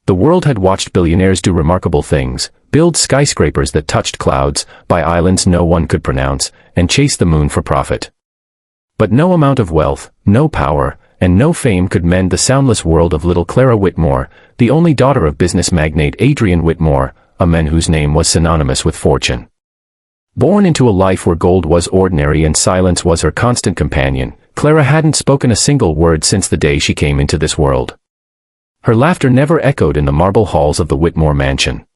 The world had watched billionaires do remarkable things, build skyscrapers that touched clouds, buy islands no one could pronounce, and chase the moon for profit. But no amount of wealth, no power, and no fame could mend the soundless world of little Clara Whitmore, the only daughter of business magnate Adrian Whitmore, a man whose name was synonymous with fortune. Born into a life where gold was ordinary and silence was her constant companion, Clara hadn't spoken a single word since the day she came into this world. Her laughter never echoed in the marble halls of the Whitmore mansion.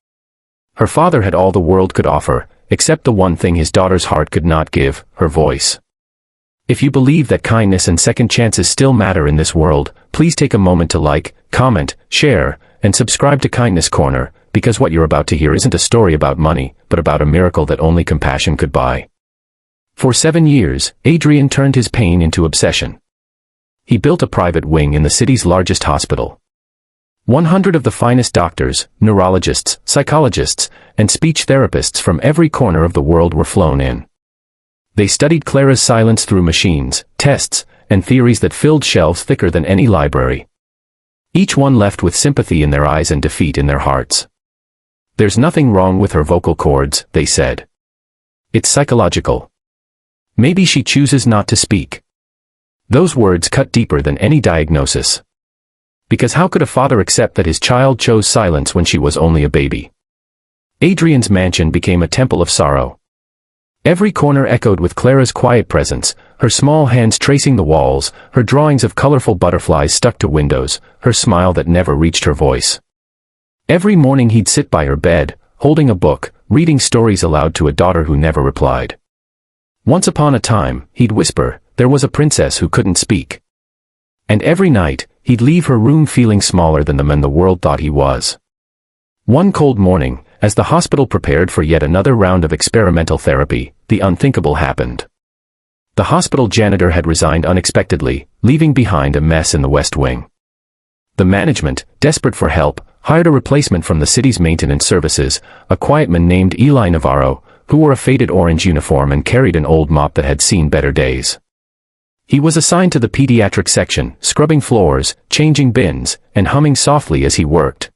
Her father had all the world could offer, except the one thing his daughter's heart could not give, her voice. If you believe that kindness and second chances still matter in this world, please take a moment to like, comment, share, and subscribe to Kindness Corner, because what you're about to hear isn't a story about money, but about a miracle that only compassion could buy. For 7 years, Adrian turned his pain into obsession. He built a private wing in the city's largest hospital. 100 of the finest doctors, neurologists, psychologists, and speech therapists from every corner of the world were flown in. They studied Clara's silence through machines, tests, and theories that filled shelves thicker than any library. Each one left with sympathy in their eyes and defeat in their hearts. There's nothing wrong with her vocal cords, they said. It's psychological. Maybe she chooses not to speak. Those words cut deeper than any diagnosis. Because how could a father accept that his child chose silence when she was only a baby? Adrian's mansion became a temple of sorrow. Every corner echoed with Clara's quiet presence, her small hands tracing the walls, her drawings of colorful butterflies stuck to windows, her smile that never reached her voice. Every morning he'd sit by her bed, holding a book, reading stories aloud to a daughter who never replied. Once upon a time, he'd whisper, there was a princess who couldn't speak. And every night, he'd leave her room feeling smaller than the man the world thought he was. One cold morning, as the hospital prepared for yet another round of experimental therapy, the unthinkable happened. The hospital janitor had resigned unexpectedly, leaving behind a mess in the West Wing. The management, desperate for help, hired a replacement from the city's maintenance services, a quiet man named Eli Navarro, who wore a faded orange uniform and carried an old mop that had seen better days. He was assigned to the pediatric section, scrubbing floors, changing bins, and humming softly as he worked.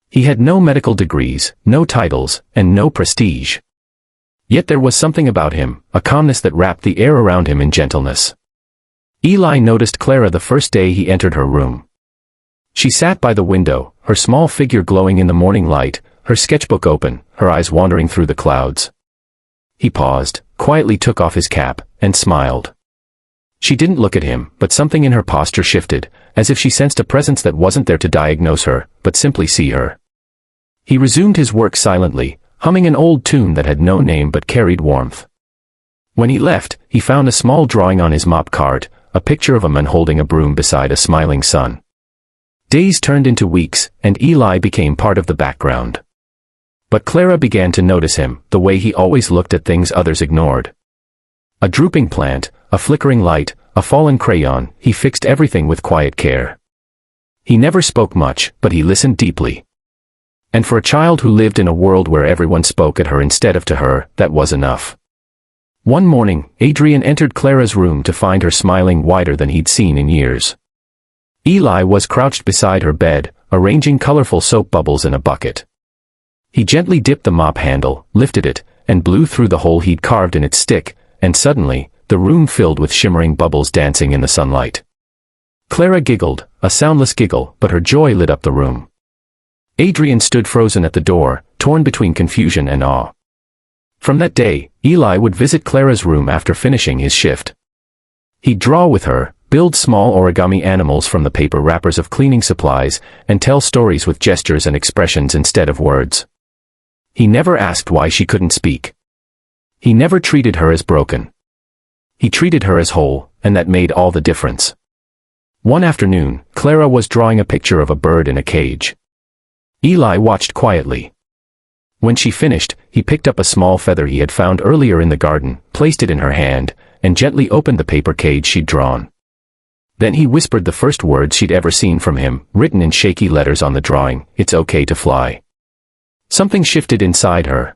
He had no medical degrees, no titles, and no prestige. Yet there was something about him, a calmness that wrapped the air around him in gentleness. Eli noticed Clara the first day he entered her room. She sat by the window, her small figure glowing in the morning light, her sketchbook open, her eyes wandering through the clouds. He paused, quietly took off his cap, and smiled. She didn't look at him, but something in her posture shifted, as if she sensed a presence that wasn't there to diagnose her, but simply see her. He resumed his work silently, humming an old tune that had no name but carried warmth. When he left, he found a small drawing on his mop cart, a picture of a man holding a broom beside a smiling sun. Days turned into weeks, and Eli became part of the background. But Clara began to notice him, the way he always looked at things others ignored. A drooping plant, a flickering light, a fallen crayon, he fixed everything with quiet care. He never spoke much, but he listened deeply. And for a child who lived in a world where everyone spoke at her instead of to her, that was enough. One morning, Adrian entered Clara's room to find her smiling wider than he'd seen in years. Eli was crouched beside her bed, arranging colorful soap bubbles in a bucket. He gently dipped the mop handle, lifted it, and blew through the hole he'd carved in its stick, and suddenly, the room filled with shimmering bubbles dancing in the sunlight. Clara giggled, a soundless giggle, but her joy lit up the room. Adrian stood frozen at the door, torn between confusion and awe. From that day, Eli would visit Clara's room after finishing his shift. He'd draw with her, build small origami animals from the paper wrappers of cleaning supplies, and tell stories with gestures and expressions instead of words. He never asked why she couldn't speak. He never treated her as broken. He treated her as whole, and that made all the difference. One afternoon, Clara was drawing a picture of a bird in a cage. Eli watched quietly. When she finished, he picked up a small feather he had found earlier in the garden, placed it in her hand, and gently opened the paper cage she'd drawn. Then he whispered the first words she'd ever seen from him, written in shaky letters on the drawing, "It's okay to fly." Something shifted inside her.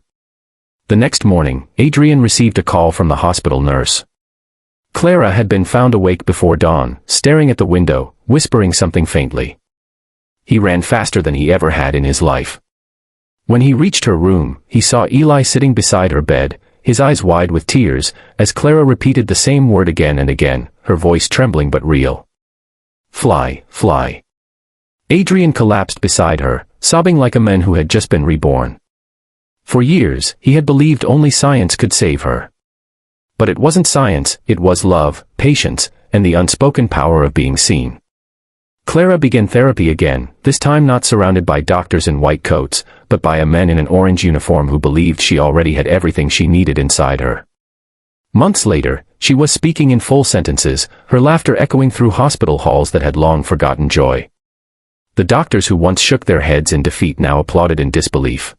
The next morning, Adrian received a call from the hospital nurse. Clara had been found awake before dawn, staring at the window, whispering something faintly. He ran faster than he ever had in his life. When he reached her room, he saw Eli sitting beside her bed, his eyes wide with tears, as Clara repeated the same word again and again, her voice trembling but real. Fly, fly. Adrian collapsed beside her, sobbing like a man who had just been reborn. For years, he had believed only science could save her. But it wasn't science, it was love, patience, and the unspoken power of being seen. Clara began therapy again, this time not surrounded by doctors in white coats, but by a man in an orange uniform who believed she already had everything she needed inside her. Months later, she was speaking in full sentences, her laughter echoing through hospital halls that had long forgotten joy. The doctors who once shook their heads in defeat now applauded in disbelief.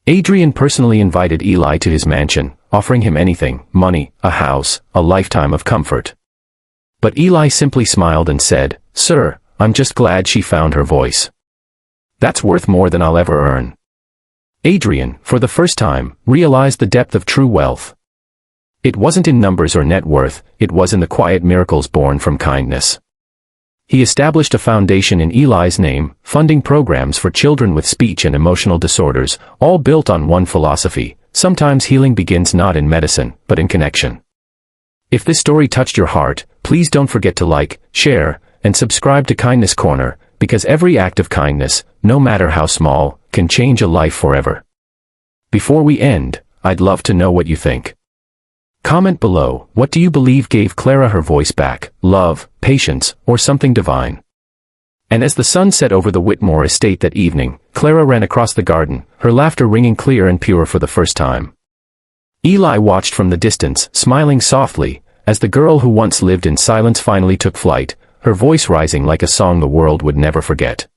Adrian personally invited Eli to his mansion, offering him anything, money, a house, a lifetime of comfort. But Eli simply smiled and said, "Sir, I'm just glad she found her voice. That's worth more than I'll ever earn." Adrian, for the first time, realized the depth of true wealth. It wasn't in numbers or net worth, it was in the quiet miracles born from kindness. He established a foundation in Eli's name, funding programs for children with speech and emotional disorders, all built on one philosophy: sometimes healing begins not in medicine, but in connection. If this story touched your heart, please don't forget to like, share, and subscribe to Kindness Corner, because every act of kindness, no matter how small, can change a life forever. Before we end, I'd love to know what you think. Comment below, what do you believe gave Clara her voice back, love, patience, or something divine? And as the sun set over the Whitmore estate that evening, Clara ran across the garden, her laughter ringing clear and pure for the first time. Eli watched from the distance, smiling softly, as the girl who once lived in silence finally took flight, her voice rising like a song the world would never forget.